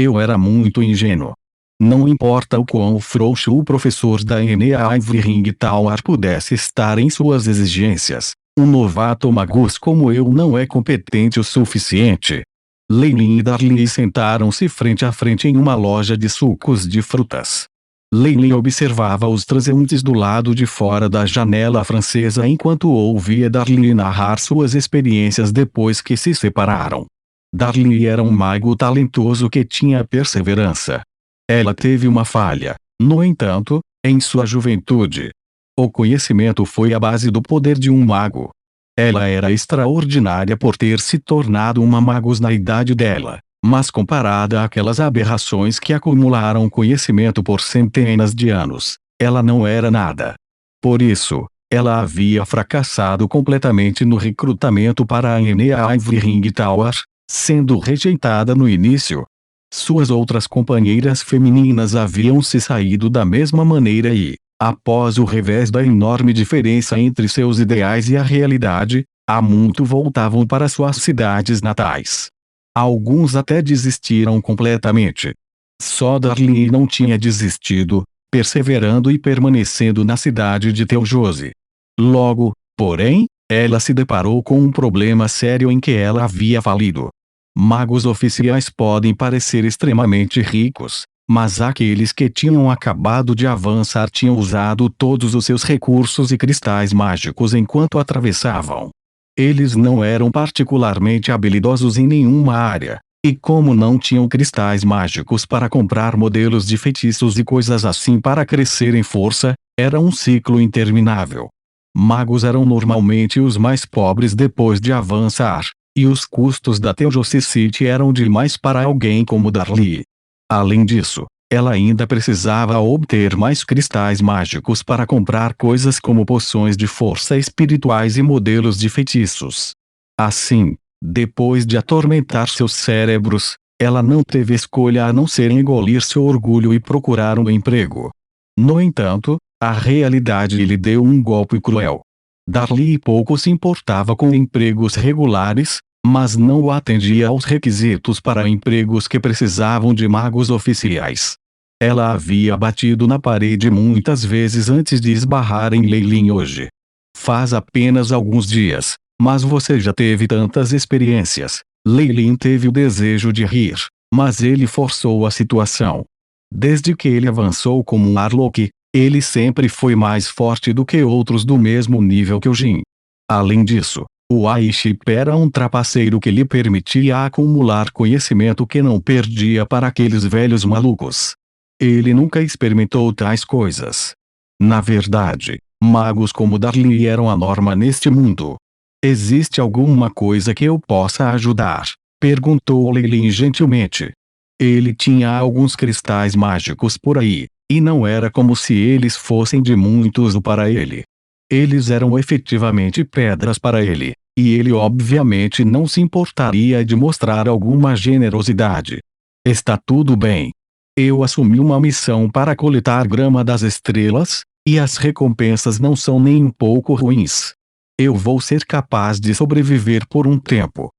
Eu era muito ingênuo. Não importa o quão frouxo o professor da NA Ivory Ring Tower pudesse estar em suas exigências, um novato magus como eu não é competente o suficiente. Leilin e Darlie sentaram-se frente a frente em uma loja de sucos de frutas. Leilin observava os transeuntes do lado de fora da janela francesa enquanto ouvia Darlie narrar suas experiências depois que se separaram. Darlie era um mago talentoso que tinha perseverança. Ela teve uma falha, no entanto, em sua juventude. O conhecimento foi a base do poder de um mago. Ela era extraordinária por ter se tornado uma magus na idade dela, mas comparada àquelas aberrações que acumularam conhecimento por centenas de anos, ela não era nada. Por isso, ela havia fracassado completamente no recrutamento para a NA Ivory Ring Tower, sendo rejeitada no início. Suas outras companheiras femininas haviam se saído da mesma maneira e, após o revés da enorme diferença entre seus ideais e a realidade, há muito voltavam para suas cidades natais. Alguns até desistiram completamente. Só Darlie não tinha desistido, perseverando e permanecendo na cidade de Teljose. Logo, porém, ela se deparou com um problema sério em que ela havia falido. Magos oficiais podem parecer extremamente ricos, mas aqueles que tinham acabado de avançar tinham usado todos os seus recursos e cristais mágicos enquanto atravessavam. Eles não eram particularmente habilidosos em nenhuma área, e como não tinham cristais mágicos para comprar modelos de feitiços e coisas assim para crescer em força, era um ciclo interminável. Magos eram normalmente os mais pobres depois de avançar, e os custos da Teljose City eram demais para alguém como Darlie. Além disso, ela ainda precisava obter mais cristais mágicos para comprar coisas como poções de força espirituais e modelos de feitiços. Assim, depois de atormentar seus cérebros, ela não teve escolha a não ser engolir seu orgulho e procurar um emprego. No entanto, a realidade lhe deu um golpe cruel. Darlie pouco se importava com empregos regulares, mas não atendia aos requisitos para empregos que precisavam de magos oficiais. Ela havia batido na parede muitas vezes antes de esbarrar em Leilin hoje. Faz apenas alguns dias, mas você já teve tantas experiências. Leilin teve o desejo de rir, mas ele forçou a situação. Desde que ele avançou como um Arlok, ele sempre foi mais forte do que outros do mesmo nível que o Jin. Além disso, o Aiship era um trapaceiro que lhe permitia acumular conhecimento que não perdia para aqueles velhos malucos. Ele nunca experimentou tais coisas. Na verdade, magos como Darlie eram a norma neste mundo. Existe alguma coisa que eu possa ajudar? Perguntou Leilin gentilmente. Ele tinha alguns cristais mágicos por aí, e não era como se eles fossem de muito uso para ele. Eles eram efetivamente pedras para ele, e ele obviamente não se importaria de mostrar alguma generosidade. Está tudo bem. Eu assumi uma missão para coletar grama das estrelas, e as recompensas não são nem um pouco ruins. Eu vou ser capaz de sobreviver por um tempo.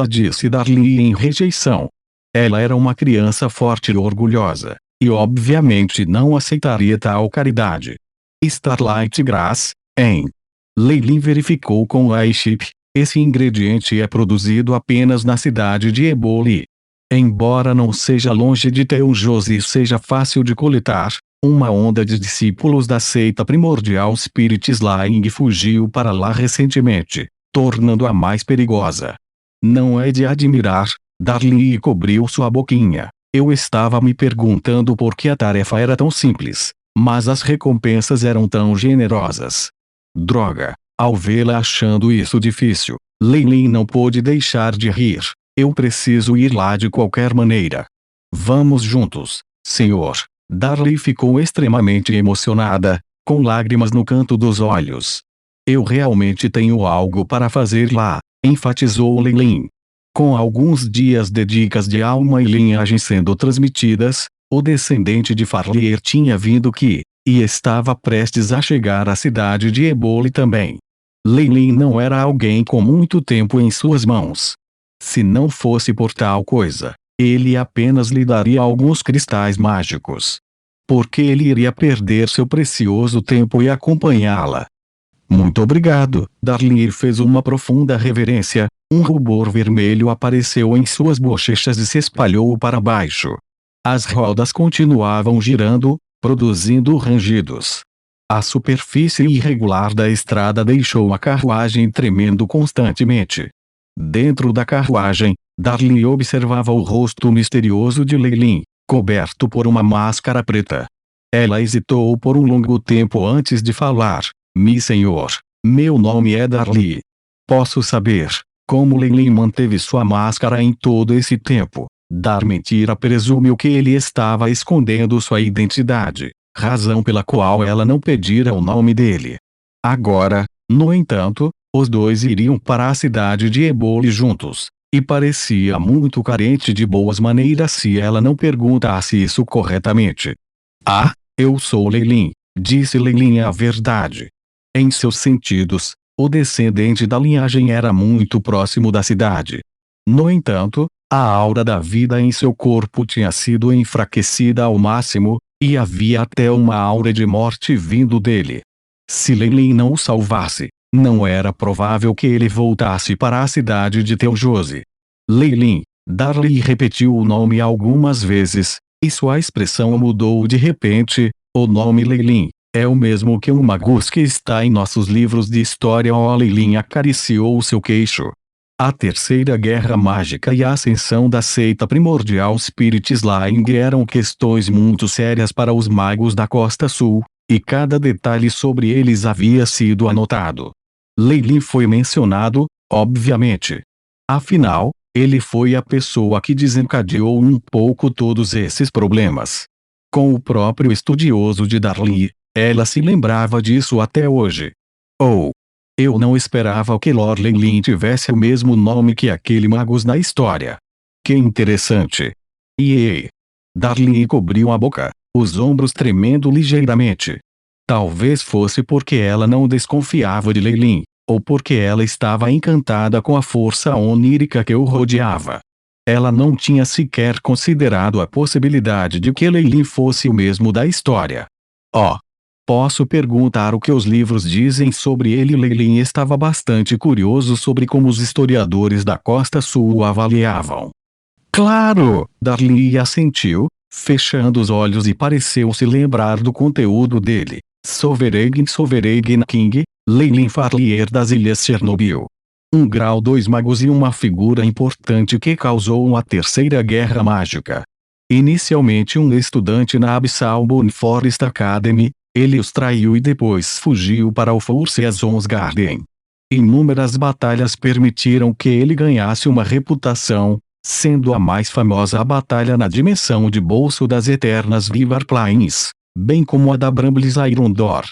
Disse Darlie em rejeição. Ela era uma criança forte e orgulhosa, e obviamente não aceitaria tal caridade. Starlight Grass, hein? Leilin verificou com Aiship. Esse ingrediente é produzido apenas na cidade de Eboli. Embora não seja longe de Teljose e seja fácil de coletar, uma onda de discípulos da seita primordial Spirit Slying fugiu para lá recentemente, tornando-a mais perigosa. Não é de admirar, Darlie cobriu sua boquinha. Eu estava me perguntando por que a tarefa era tão simples, mas as recompensas eram tão generosas. Droga, ao vê-la achando isso difícil, Leilin não pôde deixar de rir. Eu preciso ir lá de qualquer maneira. Vamos juntos, senhor. Darlie ficou extremamente emocionada, com lágrimas no canto dos olhos. Eu realmente tenho algo para fazer lá, enfatizou Leilin. Com alguns dias de dicas de alma e linhagem sendo transmitidas, o descendente de Farlier tinha vindo e estava prestes a chegar à cidade de Eboli também. Leilin não era alguém com muito tempo em suas mãos. Se não fosse por tal coisa, Ele apenas lhe daria alguns cristais mágicos. Porque ele iria perder seu precioso tempo e acompanhá-la. Muito obrigado. Darli fez uma profunda reverência. Um rubor vermelho apareceu em suas bochechas e se espalhou para baixo. As rodas continuavam girando, produzindo rangidos. A superfície irregular da estrada deixou a carruagem tremendo constantemente. Dentro da carruagem, Darli observava o rosto misterioso de Leilin, coberto por uma máscara preta. Ela hesitou por um longo tempo antes de falar. Mi senhor, meu nome é Darli. Posso saber como Leilin manteve sua máscara em todo esse tempo? Dar mentira presume que ele estava escondendo sua identidade, razão pela qual ela não pedira o nome dele. Agora, no entanto, os dois iriam para a cidade de Eboli juntos, e parecia muito carente de boas maneiras se ela não perguntasse isso corretamente. Ah, eu sou Leilin, disse Leilin a verdade. Em seus sentidos, o descendente da linhagem era muito próximo da cidade. No entanto, a aura da vida em seu corpo tinha sido enfraquecida ao máximo, e havia até uma aura de morte vindo dele. Se Leilin não o salvasse, não era provável que ele voltasse para a cidade de Teljose. Leilin, Darli repetiu o nome algumas vezes, e sua expressão mudou de repente. O nome Leilin é o mesmo que um magus que está em nossos livros de história. Leilin acariciou seu queixo. A Terceira Guerra Mágica e a ascensão da seita primordial Spirits Lying eram questões muito sérias para os magos da Costa Sul, e cada detalhe sobre eles havia sido anotado. Leilin foi mencionado, obviamente. Afinal, ele foi a pessoa que desencadeou um pouco todos esses problemas. Com o próprio estudioso de Darli, ela se lembrava disso até hoje. Eu não esperava que Lord Leilin tivesse o mesmo nome que aquele magus na história. Que interessante. Darli cobriu a boca, os ombros tremendo ligeiramente. Talvez fosse porque ela não desconfiava de Leilin, ou porque ela estava encantada com a força onírica que o rodeava. Ela não tinha sequer considerado a possibilidade de que Leilin fosse o mesmo da história. Posso perguntar o que os livros dizem sobre ele? Leilin estava bastante curioso sobre como os historiadores da Costa Sul o avaliavam. Claro! Darli assentiu, fechando os olhos e pareceu se lembrar do conteúdo dele. Sovereign King, Leilin Farlier das Ilhas Chernobyl. Um grau 2 magos e uma figura importante que causou a Terceira Guerra Mágica. Inicialmente um estudante na Abyssal Moonforest Academy, ele os traiu e depois fugiu para o Forsathon's Garden. Inúmeras batalhas permitiram que ele ganhasse uma reputação, sendo a mais famosa a batalha na dimensão de bolso das Eternas Vivar Plains, bem como a da Brambles Irondor.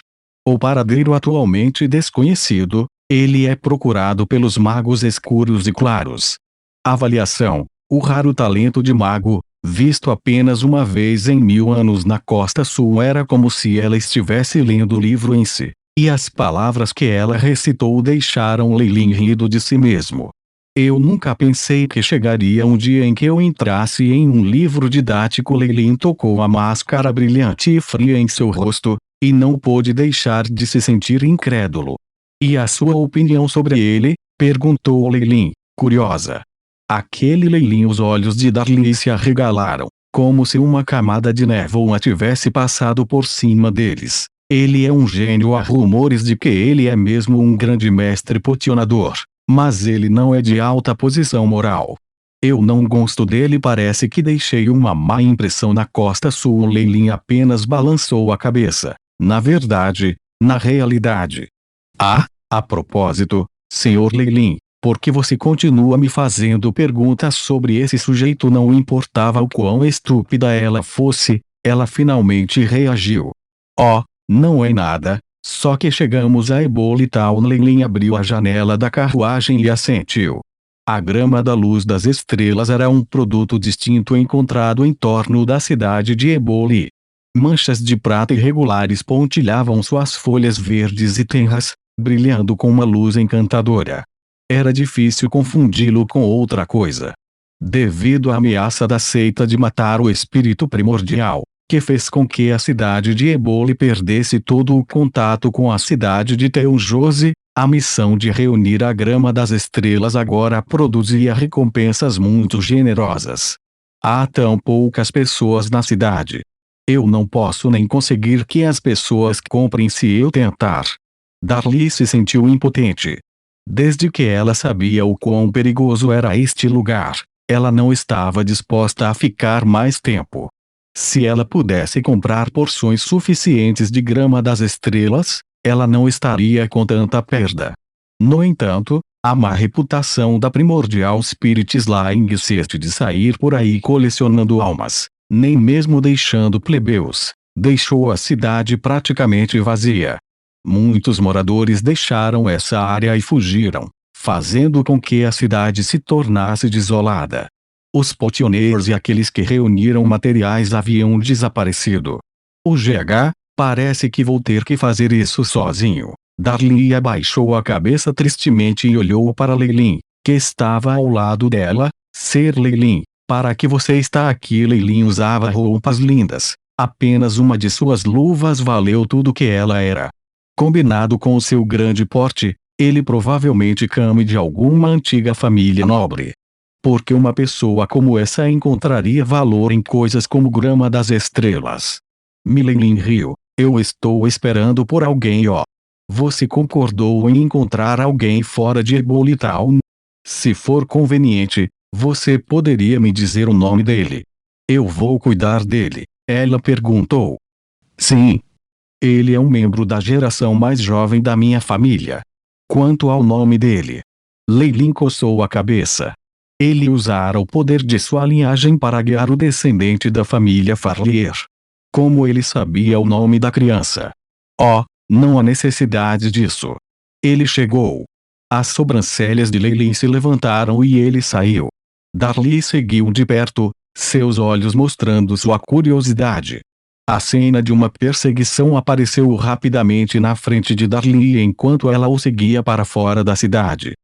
O paradeiro atualmente desconhecido, ele é procurado pelos magos escuros e claros. Avaliação: o raro talento de mago, visto apenas uma vez em 1000 anos na Costa Sul, era como se ela estivesse lendo o livro em si, e as palavras que ela recitou deixaram Leilin rindo de si mesmo. Eu nunca pensei que chegaria um dia em que eu entrasse em um livro didático. Leilin tocou a máscara brilhante e fria em seu rosto, e não pôde deixar de se sentir incrédulo. E a sua opinião sobre ele? Perguntou Leilin, curiosa. Aquele Leilin, os olhos de Darli se arregalaram, como se uma camada de névoa tivesse passado por cima deles. Ele é um gênio. Há rumores de que ele é mesmo um grande mestre potionador, mas ele não é de alta posição moral. Eu não gosto dele. Parece que deixei uma má impressão na Costa Sul. Leilin apenas balançou a cabeça. Na verdade, na realidade. A propósito, Sr. Leilin, por que você continua me fazendo perguntas sobre esse sujeito? Não importava o quão estúpida ela fosse, ela finalmente reagiu. Não é nada, só que chegamos a Eboli Town. Leilin abriu a janela da carruagem e assentiu. A grama da luz das estrelas era um produto distinto encontrado em torno da cidade de Eboli. Manchas de prata irregulares pontilhavam suas folhas verdes e tenras, brilhando com uma luz encantadora. Era difícil confundi-lo com outra coisa. devido à ameaça da seita de matar o espírito primordial, que fez com que a cidade de Eboli perdesse todo o contato com a cidade de Teujose. A missão de reunir a grama das estrelas agora produzia recompensas muito generosas. Há tão poucas pessoas na cidade. Eu não posso nem conseguir que as pessoas comprem se eu tentar. Darly se sentiu impotente. Desde que ela sabia o quão perigoso era este lugar, ela não estava disposta a ficar mais tempo. Se ela pudesse comprar porções suficientes de grama das estrelas, ela não estaria com tanta perda. No entanto, a má reputação da Primordial Spirits lá insiste de sair por aí colecionando almas, nem mesmo deixando plebeus, deixou a cidade praticamente vazia. Muitos moradores deixaram essa área e fugiram, fazendo com que a cidade se tornasse desolada. Os potioneiros e aqueles que reuniram materiais haviam desaparecido. O GH, parece que vou ter que fazer isso sozinho. Darly abaixou a cabeça tristemente e olhou para Leilin, que estava ao lado dela. Ser Leilin, para que você está aqui? Leilin usava roupas lindas. Apenas uma de suas luvas valeu tudo que ela era. Combinado com o seu grande porte, ele provavelmente came de alguma antiga família nobre. Porque uma pessoa como essa encontraria valor em coisas como grama das estrelas? Leilin riu. Eu estou esperando por alguém. Você concordou em encontrar alguém fora de Eboli Town? Se for conveniente, você poderia me dizer o nome dele? Eu vou cuidar dele, ela perguntou. Sim. Ele é um membro da geração mais jovem da minha família. Quanto ao nome dele? Leilin coçou a cabeça. Ele usara o poder de sua linhagem para guiar o descendente da família Farlier. Como ele sabia o nome da criança? Não há necessidade disso. Ele chegou. As sobrancelhas de Leilin se levantaram e ele saiu. Darly seguiu de perto, seus olhos mostrando sua curiosidade. A cena de uma perseguição apareceu rapidamente na frente de Darly enquanto ela o seguia para fora da cidade.